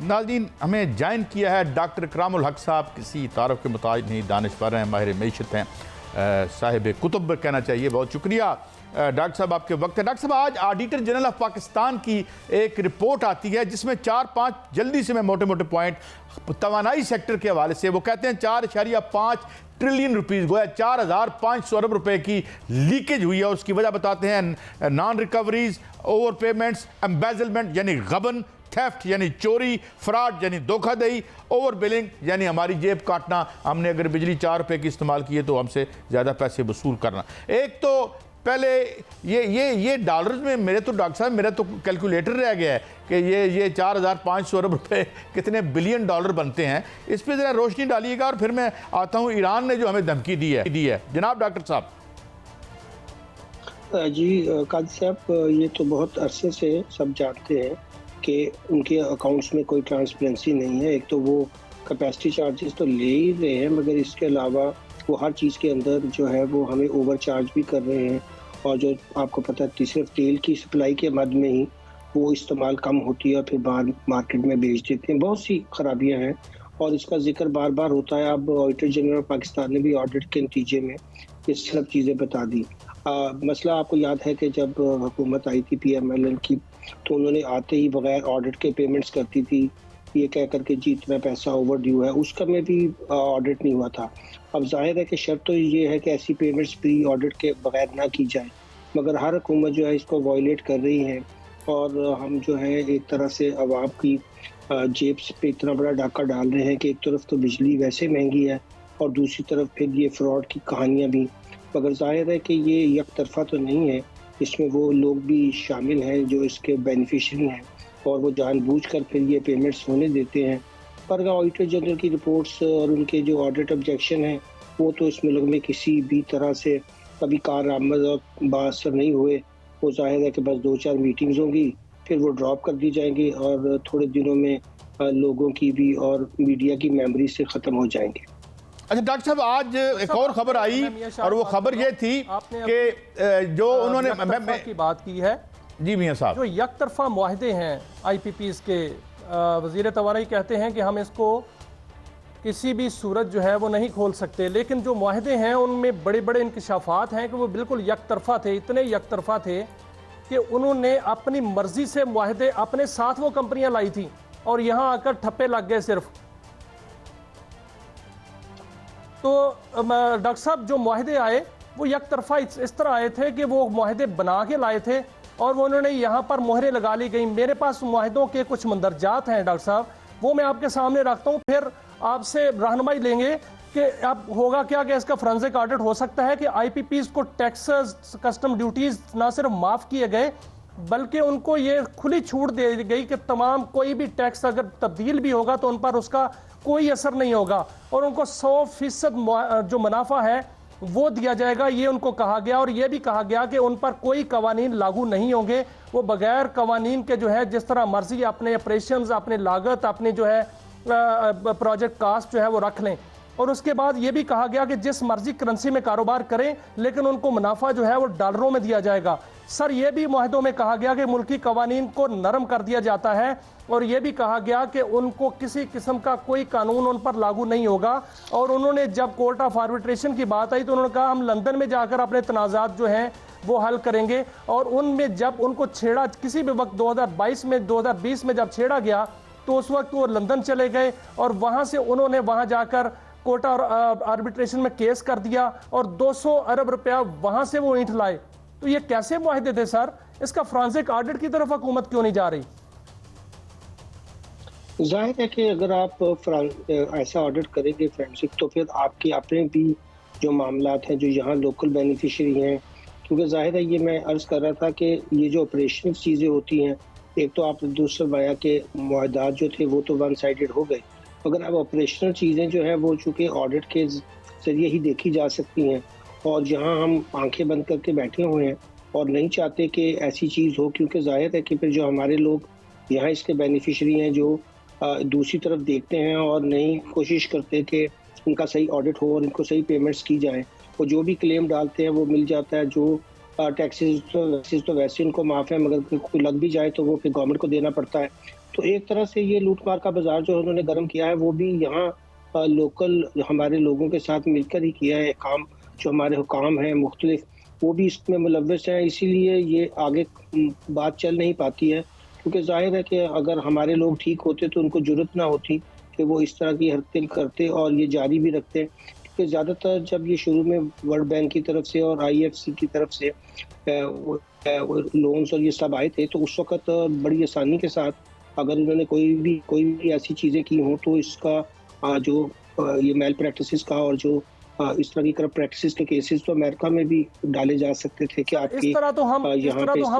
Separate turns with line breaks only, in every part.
नाज़रीन, हमें ज्वाइन किया है डॉक्टर इकरामुल हक साहब, किसी तारफ़ के मुताबिक नहीं, दानिशवर हैं, माहिर मईशत हैं, साहिब कुतुब कहना चाहिए। बहुत शुक्रिया डॉक्टर साहब, आपके वक्त है। डॉक्टर साहब, आज ऑडिटर जनरल ऑफ पाकिस्तान की एक रिपोर्ट आती है जिसमें 4-5 जल्दी से मैं मोटे मोटे पॉइंट तवानाई सेक्टर के हवाले से वो कहते हैं 4.5 ट्रिलियन रुपीज़, गोया 4,500 अरब रुपए की लीकेज हुई है। उसकी वजह बताते हैं non recoveries, over payments, embezzlement यानी गबन, थेफ्ट यानी चोरी, फ्रॉड यानी धोखाधड़ी, ओवर बिलिंग यानी हमारी जेब काटना, हमने अगर बिजली 4 रुपए की इस्तेमाल की है तो हमसे ज़्यादा पैसे वसूल करना। एक तो पहले ये डॉलर्स में मेरे तो डॉक्टर साहब मेरा तो कैलकुलेटर रह गया है कि ये 4,500 अरब रुपए कितने बिलियन डॉलर बनते हैं। इस पर ज़रा रोशनी डालिएगा और फिर मैं आता हूँ ईरान ने जो हमें धमकी दी है जनाब डॉक्टर साहब।
जी काजी साहब, ये तो बहुत अरसे से सब जानते हैं कि उनके अकाउंट्स में कोई ट्रांसपेरेंसी नहीं है। एक तो वो कैपेसिटी चार्जेस तो ले ही रहे हैं, मगर इसके अलावा वो हर चीज़ के अंदर जो है वो हमें ओवर चार्ज भी कर रहे हैं। और जो आपको पता है सिर्फ तेल की सप्लाई के मद में ही वो इस्तेमाल कम होती है और फिर बाहर मार्केट में बेच देते हैं। बहुत सी खराबियां हैं और इसका जिक्र बार बार होता है। अब ऑडिटर जनरल पाकिस्तान ने भी ऑडिट के नतीजे में ये सब चीज़ें बता दी। मसला आपको याद है कि जब हुकूमत आई थी PMLN की, तो उन्होंने आते ही बगैर ऑडिट के पेमेंट्स करती थी, ये कह करके जी इतना पैसा ओवर ड्यू है, उसका में भी ऑडिट नहीं हुआ था। अब जाहिर है कि शर्त तो ये है कि ऐसी पेमेंट्स प्री ऑडिट के बगैर ना की जाए, मगर हर हुकूमत जो है इसको वायलेट कर रही है और हम जो है एक तरह से अवाम की जेब पे इतना बड़ा डाका डाल रहे हैं कि एक तरफ तो बिजली वैसे महंगी है और दूसरी तरफ फिर ये फ्रॉड की कहानियाँ भी। मगर जाहिर है कि ये एक तरफा तो नहीं है, इसमें वो लोग भी शामिल हैं जो इसके बेनिफिशरी हैं और वो जानबूझकर फिर ये पेमेंट्स होने देते हैं। पर ऑडिटर जनरल की रिपोर्ट्स और उनके जो ऑडिट ऑब्जेक्शन हैं वो तो इस मुल्क में किसी भी तरह से कभी कारआमद और बाअसर नहीं हुए। वो जाहिर है कि बस 2-4 मीटिंग्स होंगी, फिर वो ड्रॉप कर दी जाएंगी और थोड़े दिनों में लोगों की भी और मीडिया की मेमोरी से ख़त्म हो जाएंगे।
अच्छा डॉक्टर साहब, आज एक और खबर आई और वो खबर ये थी कि जो उन्होंने
की बात की है
जी मियां साहब, जो
यकतरफा मुआहदे हैं IPPs के, वज़ीर तवानाई कहते हैं कि हम इसको किसी भी सूरत जो है वो नहीं खोल सकते, लेकिन जो मुआहदे हैं उनमें बड़े बड़े इंकशाफात हैं कि वो बिल्कुल यकतरफा थे। इतने यकतरफा थे कि उन्होंने अपनी मर्जी से मुआहदे अपने साथ वो कंपनियां लाई थी और यहाँ आकर ठप्पे लग गए सिर्फ। तो डॉक्टर साहब, जो मुआहदे आए वो यकतरफा इस तरह आए थे कि वो मुआहदे बना के लाए थे और वो उन्होंने यहाँ पर मोहरें लगा ली गई। मेरे पास मुआहदों के कुछ मंदरजात हैं डॉक्टर साहब, वो मैं आपके सामने रखता हूँ, फिर आपसे रहनुमाई लेंगे कि अब होगा क्या कि इसका फोरेंसिक ऑडिट हो सकता है कि IPPs को टैक्सेस, कस्टम ड्यूटीज ना सिर्फ माफ़ किए गए बल्कि उनको ये खुली छूट दे गई कि तमाम कोई भी टैक्स अगर तब्दील भी होगा तो उन पर उसका कोई असर नहीं होगा और उनको 100% जो मुनाफा है वो दिया जाएगा, ये उनको कहा गया। और ये भी कहा गया कि उन पर कोई कवानीन लागू नहीं होंगे, वो बगैर कवानीन के जो है जिस तरह मर्जी अपने ऑपरेशंस, अपने लागत, अपने जो है प्रोजेक्ट कास्ट जो है वो रख लें। और उसके बाद ये भी कहा गया कि जिस मर्जी करेंसी में कारोबार करें लेकिन उनको मुनाफा जो है वो डॉलरों में दिया जाएगा। सर, ये भी मुआहदों में कहा गया कि मुल्की कवानीन को नरम कर दिया जाता है और ये भी कहा गया कि उनको किसी किस्म का कोई कानून उन पर लागू नहीं होगा। और उन्होंने जब कोर्ट ऑफ आर्बिट्रेशन की बात आई तो उन्होंने कहा हम लंदन में जाकर अपने तनाज़ात जो हैं वो हल करेंगे। और उनमें जब उनको छेड़ा किसी भी वक्त 2022 में 2020 में जब छेड़ा गया तो उस वक्त वो लंदन चले गए और वहाँ से उन्होंने वहाँ जाकर कोर्ट और आर्बिट्रेशन में केस कर दिया और 200 अरब रुपया वहाँ से वो ईंट लाए। तो ये कैसे मुआहदे थे सर? इसका फोरेंसिक ऑडिट की तरफ हुकूमत क्यों नहीं जा रही?
जाहिर है कि अगर आप ऐसा ऑडिट करेंगे फोरेंसिक तो फिर आपके अपने भी जो मामलात हैं जो यहाँ लोकल बेनिफिशियरी हैं, क्योंकि जाहिर है ये मैं अर्ज़ कर रहा था कि ये जो ऑपरेशनल चीज़ें होती हैं, एक तो आप दूसरे बाया के मुआहदात जो थे वो तो वन साइडेड हो गए, मगर अब ऑपरेशनल चीज़ें जो है वो चूँकि ऑडिट के ज़रिए ही देखी जा सकती हैं और यहाँ हम आंखें बंद करके बैठे हुए हैं और नहीं चाहते कि ऐसी चीज़ हो, क्योंकि जाहिर है कि फिर जो हमारे लोग यहाँ इसके बेनिफिशरी हैं जो दूसरी तरफ देखते हैं और नहीं कोशिश करते कि उनका सही ऑडिट हो और इनको सही पेमेंट्स की जाए। वो जो भी क्लेम डालते हैं वो मिल जाता है, जो टैक्सेस तो वैसे उनको माफ़ है, मगर कोई लग भी जाए तो वो फिर गवर्नमेंट को देना पड़ता है। तो एक तरह से ये लूटमार का बाजार जो उन्होंने गर्म किया है वो भी यहाँ लोकल हमारे लोगों के साथ मिलकर ही किया है काम। जो हमारे हुकाम हैं मुख्तलिफ, वो भी इसमें मुलव्वस हैं, इसीलिए ये आगे बात चल नहीं पाती है। क्योंकि जाहिर है कि अगर हमारे लोग ठीक होते तो उनको जरूरत ना होती कि वो इस तरह की हरकतें करते और ये जारी भी रखते। क्योंकि ज़्यादातर जब ये शुरू में वर्ल्ड बैंक की तरफ से और IFC की तरफ से लोन्स और ये सब आए थे, तो उस वक्त बड़ी आसानी के साथ अगर उन्होंने कोई भी ऐसी चीज़ें की हों तो इसका जो ये मेल प्रैक्टिसेस का और जो इस तरह की करप्ट प्रैक्टिसेस के केसेस तो अमेरिका में भी डाले जा सकते थे कि आपकी
इस तरह तो हम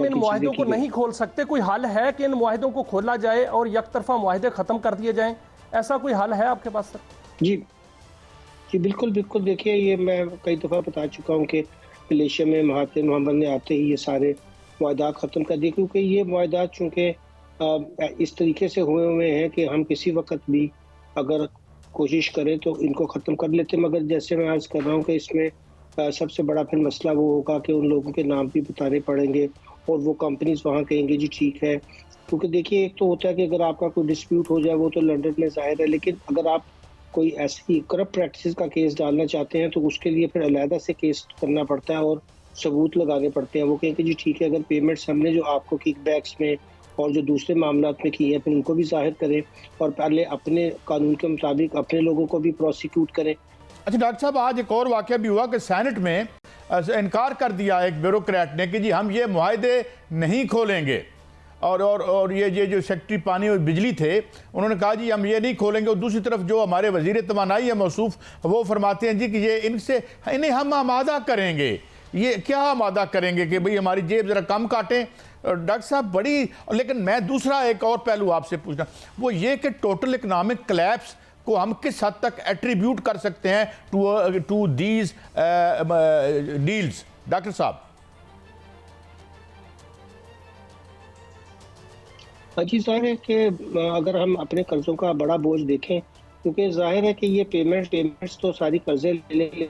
इन मुआहिदों को नहीं खोल सकते। कोई हल है कि इन मुआहिदों को खोला जाए और यकतरफा मुआहिदे खत्म कर दिए जाएं? ऐसा कोई हल है आपके पास सर?
जी बिल्कुल। देखिए, ये मैं कई दफ़ा बता चुका हूँ कि मलेशिया में महातिर मोहम्मद ने आते ही ये सारे मुआहदात ख़त्म कर दिए, क्योंकि ये मुआहदात चूँकि इस तरीके से हुए हैं कि हम किसी वक्त भी अगर कोशिश करें तो इनको ख़त्म कर लेते। मगर जैसे मैं आज कर रहा हूँ कि इसमें सबसे बड़ा फिर मसला वो होगा कि उन लोगों के नाम भी बताने पड़ेंगे और वो कंपनीज वहाँ कहेंगे जी ठीक है। क्योंकि देखिए, एक तो होता है कि अगर आपका कोई डिस्प्यूट हो जाए वो तो लंदन में ज़ाहिर है, लेकिन अगर आप कोई ऐसी करप्ट प्रैक्टिस का केस डालना चाहते हैं तो उसके लिए फिर अलहदा से केस करना पड़ता है और सबूत लगाने पड़ते हैं। वो कहेंगे जी ठीक है, अगर पेमेंट्स हमने जो आपको किकबैक्स में और जो दूसरे मामलात में किए हैं फिर उनको भी जाहिर करें और पहले अपने कानून के मुताबिक अपने लोगों को भी प्रोसिक्यूट करें।
अच्छा डॉक्टर साहब, आज एक और वाक़या भी हुआ कि सेनेट में इनकार कर दिया एक ब्यूरोक्रेट ने कि जी हम ये मुआहदे नहीं खोलेंगे। और ये जो सेक्रेटरी पानी और बिजली थे उन्होंने कहा जी हम ये नहीं खोलेंगे। और दूसरी तरफ जो हमारे वज़ीर तवानाई है मौसूफ, वो फरमाते हैं जी कि ये इन्हें हम आमादा करेंगे। ये क्या आमादा करेंगे कि भाई हमारी जेब ज़रा कम काटें? डॉक्टर साहब बड़ी, लेकिन मैं दूसरा एक और पहलू आपसे पूछना वो ये कि टोटल इकनॉमिक क्लैप्स को हम किस हद तक एट्रीब्यूट कर सकते हैं टू दीज डील्स? डॉक्टर साहब
जी, जाहिर है कि अगर हम अपने कर्जों का बड़ा बोझ देखें, क्योंकि जाहिर है कि ये पेमेंट्स तो सारी कर्जे ले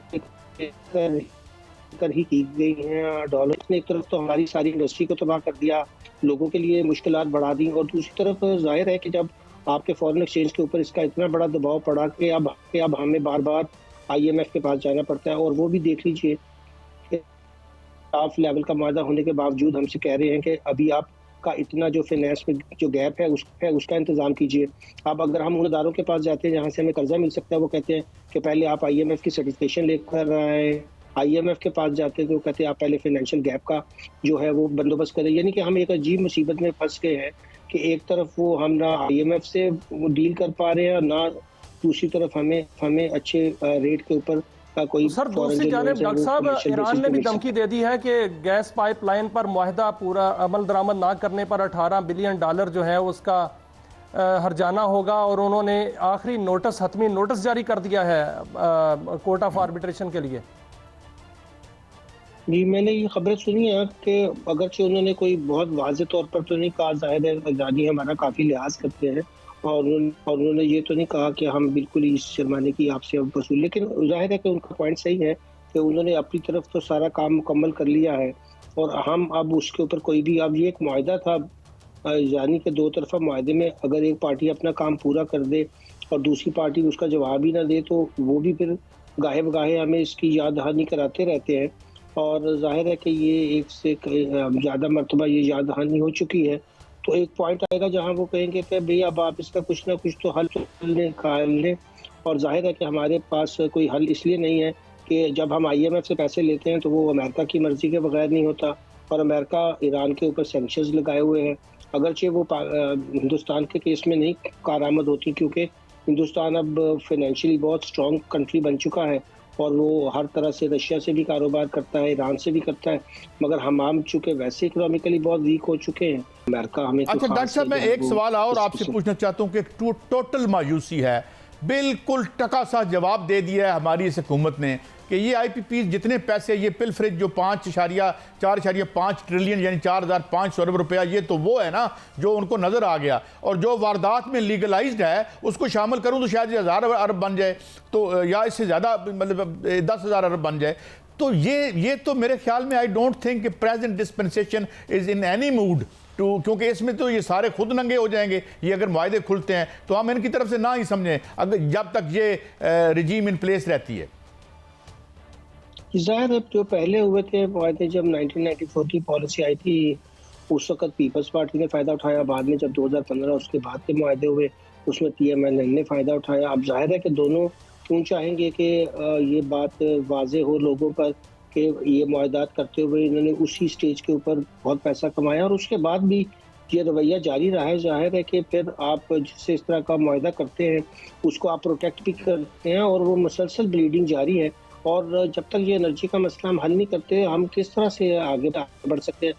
कर ही की गई हैं। डॉलर ने एक तरफ तो हमारी सारी इंडस्ट्री को तबाह कर दिया, लोगों के लिए मुश्किलात बढ़ा दी, और दूसरी तरफ जाहिर है कि जब आपके फॉरेन एक्सचेंज के ऊपर इसका इतना बड़ा दबाव पड़ा कि अब हमें बार बार IMF के पास जाना पड़ता है। और वो भी देख लीजिए लेवल का मादा होने के बावजूद हमसे कह रहे हैं कि अभी आप का इतना जो फाइनेंस में जो गैप है उसका इंतजाम कीजिए। अब अगर हम उन इदारों के पास जाते हैं जहाँ से हमें कर्जा मिल सकता है, वो कहते हैं कि पहले आप IMF की सर्टिफिकेशन लेकर आए। IMF के पास जाते हैं तो वो कहते हैं आप पहले फाइनेंशियल गैप का जो है वो बंदोबस्त करें। यानी कि हम एक अजीब मुसीबत में फंस गए हैं कि एक तरफ वो हम ना IMF से डील कर पा रहे हैं और ना दूसरी तरफ हमें अच्छे रेट के ऊपर कोई।
सर दूसरी जानिब डॉक्टर साहब, ईरान ने भी धमकी दे दी है कि गैस पाइपलाइन पर मुआहदा पूरा अमल दरामद ना करने पर $18 बिलियन जो है उसका हर्जाना होगा। और उन्होंने आखिरी हतमी नोटिस जारी कर दिया है कोर्ट ऑफ आर्बिट्रेशन के लिए।
जी, मैंने ये खबरें सुनी है कि अगरचे उन्होंने कोई बहुत वाज़ेह तौर पर तो नहीं कहा, ज़ाहिर है ईरानी हमारा काफ़ी लिहाज करते हैं, और उन्होंने ये तो नहीं कहा कि हम बिल्कुल ही इस जुर्माने की आपसे अब वसूल, लेकिन जाहिर है कि उनका पॉइंट सही है कि उन्होंने अपनी तरफ तो सारा काम मुकम्मल कर लिया है और हम अब उसके ऊपर कोई भी, अब ये एक मुआहदा था यानी कि दो तरफा मुआहदे में अगर एक पार्टी अपना काम पूरा कर दे और दूसरी पार्टी उसका जवाब ही ना दे तो वो भी फिर गाहे बगाहे हमें इसकी याद दहानी कराते रहते हैं। और जाहिर है कि ये एक से ज़्यादा मरतबा ये याद दहानी हो चुकी है। तो एक पॉइंट आएगा जहां वो कहेंगे कि भाई अब आप इसका कुछ ना कुछ तो हल निकाल लें। और जाहिर है कि हमारे पास कोई हल इसलिए नहीं है कि जब हम IMF से पैसे लेते हैं तो वो अमेरिका की मर्जी के बगैर नहीं होता, और अमेरिका ईरान के ऊपर सैंक्शंस लगाए हुए हैं। अगरचे वो हिंदुस्तान के केस में नहीं कारआमद होती, क्योंकि हिंदुस्तान अब फाइनेंशियली बहुत स्ट्रॉन्ग कंट्री बन चुका है और वो हर तरह से रशिया से भी कारोबार करता है, ईरान से भी करता है। मगर हम चूँकि वैसे इकोनॉमिकली बहुत वीक हो चुके हैं, अमेरिका हमें।
अच्छा डॉक्टर साहब, मैं एक सवाल और आपसे पूछना चाहता हूँ कि टोटल मायूसी है, बिल्कुल टका सा जवाब दे दिया है हमारी इस हुकूमत ने कि ये IPP जितने पैसे, ये पिलफरेज जो 4.5 ट्रिलियन यानी 4,500 अरब रुपया, ये तो वो है ना जो उनको नज़र आ गया। और जो वारदात में लीगलाइज्ड है उसको शामिल करूं तो शायद 1,000 अरब बन जाए, तो या इससे ज़्यादा मतलब 10,000 अरब बन जाए। तो ये तो मेरे ख्याल में I don't think present dispensation is in any mood क्योंकि इसमें तो ये सारे खुद नंगे हो जाएंगे ये अगर मुआहदे खुलते हैं, तो हम इनकी तरफ से ना ही समझें अगर जब तक ये रिजीम इन प्लेस रहती है।
जाहिर है जो पहले हुए थे मुआहदे, जब 1994 की पॉलिसी आई थी उस वक्त पीपल्स पार्टी ने फ़ायदा उठाया, बाद में जब 2015 उसके बाद के मुआहदे हुए उसमें PMLN ने फ़ायदा उठाया। अब जाहिर है कि दोनों क्यों चाहेंगे कि ये बात वाजे हो लोगों पर कि ये मुआहदात करते हुए इन्होंने उसी स्टेज के ऊपर बहुत पैसा कमाया और उसके बाद भी ये रवैया जारी रहा है। जाहिर है कि फिर आप जिससे इस तरह का मुआहदा करते हैं उसको आप प्रोटेक्ट भी करते हैं और वो मुसलसल ब्लीडिंग जारी है। और जब तक ये एनर्जी का मसला हम हल नहीं करते हम किस तरह से आगे बढ़ सकते हैं।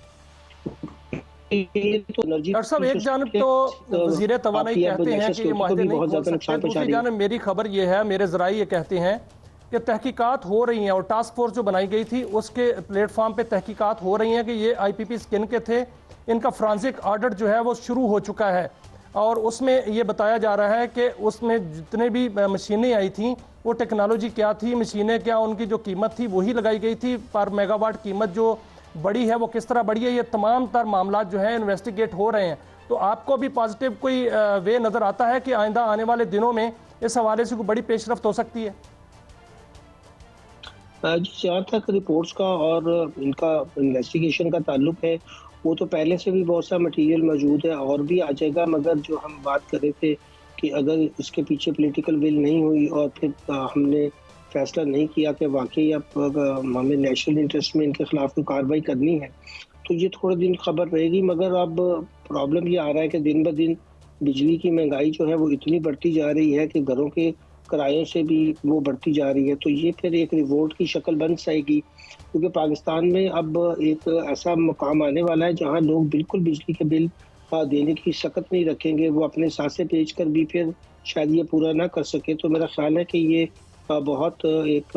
डॉक्टर साहब, एक जानब तो वज़ीर तवानाई कहते हैं कि ये मुआहदे नहीं हो सकते, दूसरी जानब मेरी खबर ये है, मेरे ज़राए ये कहते हैं कि तहकीकात हो रही हैं और टास्क फोर्स जो बनाई गई थी उसके प्लेटफॉर्म पे तहकीकात हो रही हैं कि ये IPP स्किन के थे, इनका फ्रांसिक ऑडिट जो है वो शुरू हो चुका है और उसमें ये बताया जा रहा है कि उसमें जितने भी मशीनें आई थी वो टेक्नोलॉजी क्या थी, मशीनें क्या, उनकी जो कीमत थी वही लगाई गई थी, पर मेगावाट कीमत जो बड़ी है वो किस तरह बढ़ी है, ये तमाम तर मामला जो है इन्वेस्टिगेट हो रहे हैं। तो आपको भी पॉजिटिव कोई वे नज़र आता है कि आइंदा आने वाले दिनों में इस हवाले से कोई बड़ी पेशरफ्त हो सकती है?
जहाँ तक रिपोर्ट्स का और इनका इन्वेस्टिगेशन का ताल्लुक है वो तो पहले से भी बहुत सा मटेरियल मौजूद है और भी आ जाएगा, मगर जो हम बात कर रहे थे कि अगर इसके पीछे पॉलिटिकल विल नहीं हुई और फिर हमने फैसला नहीं किया कि वाकई अब हमें नेशनल इंटरेस्ट में इनके खिलाफ कोई कार्रवाई करनी है तो ये थोड़े दिन खबर रहेगी। मगर अब प्रॉब्लम ये आ रहा है कि दिन ब दिन बिजली की महंगाई जो है वो इतनी बढ़ती जा रही है कि घरों के किरायों से भी वो बढ़ती जा रही है, तो ये फिर एक रिवोल्ट की शक्ल बन जाएगी क्योंकि पाकिस्तान में अब एक ऐसा मकाम आने वाला है जहाँ लोग बिल्कुल बिजली के बिल देने की सकत नहीं रखेंगे, वो अपने सांसें बेच कर भी फिर शायद ये पूरा ना कर सके। तो मेरा ख्याल है कि ये बहुत एक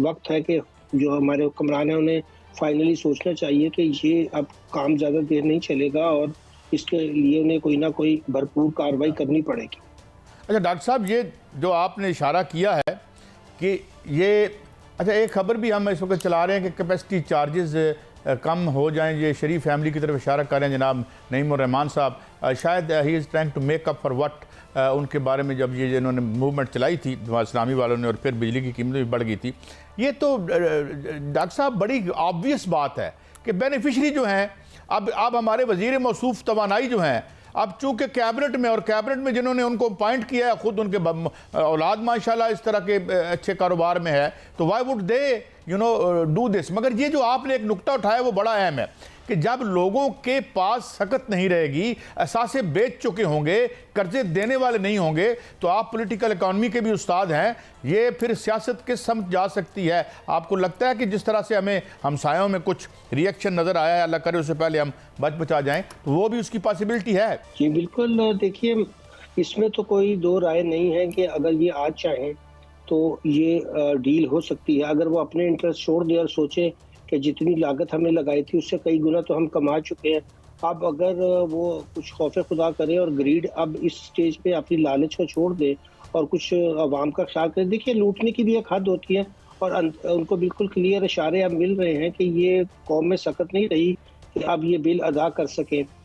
वक्त है कि जो हमारे हुक्मरान हैं उन्हें फाइनली सोचना चाहिए कि ये अब काम ज़्यादा देर नहीं चलेगा और इसके लिए उन्हें कोई ना कोई भरपूर कार्रवाई करनी पड़ेगी।
अच्छा डॉक्टर साहब, ये जो आपने इशारा किया है कि ये अच्छा एक खबर भी हम इस वक्त चला रहे हैं कि कैपेसिटी चार्जेस कम हो जाएं, ये शरीफ फैमिली की तरफ इशारा कर रहे हैं जनाब नईमुर रहमान साहब, शायद ही is trying to make up for what उनके बारे में जब ये इन्होंने मूवमेंट चलाई थी इस्लामी वालों ने और फिर बिजली की कीमत भी बढ़ गई थी। ये तो डॉक्टर साहब बड़ी ऑब्वियस बात है कि बेनिफिशरी जो हैं अब हमारे वज़ीर मौसूफ तवानाई जो हैं अब चूँकि कैबिनेट में और कैबिनेट में जिन्होंने उनको अपॉइंट किया है खुद उनके औलाद माशाल्लाह इस तरह के अच्छे कारोबार में है, तो why would they do this. मगर ये जो आपने एक नुक्ता उठाया वो बड़ा अहम है कि जब लोगों के पास सकत नहीं रहेगी, असासे बेच चुके होंगे, कर्जे देने वाले नहीं होंगे, तो आप पॉलिटिकल इकॉनमी के भी उस्ताद हैं, ये फिर सियासत किस समझ जा सकती है? आपको लगता है कि जिस तरह से हमें हमसायों में कुछ रिएक्शन नज़र आया है, अल्लाह करे उससे पहले हम बच बचा जाएं, तो वो भी उसकी पॉसिबिलिटी है?
जी बिल्कुल, देखिए इसमें तो कोई दो राय नहीं है कि अगर ये आज चाहें तो ये डील हो सकती है। अगर वो अपने इंटरेस्ट छोड़ दे और सोचे कि जितनी लागत हमने लगाई थी उससे कई गुना तो हम कमा चुके हैं, अब अगर वो कुछ खौफ खुदा करे और ग्रीड अब इस स्टेज पे अपनी लालच को छोड़ दे और कुछ आवाम का ख्याल करे, देखिए लूटने की भी एक हद होती है और उनको बिल्कुल क्लियर इशारे अब मिल रहे हैं कि ये कौम में सकत नहीं रही कि अब ये बिल अदा कर सकें।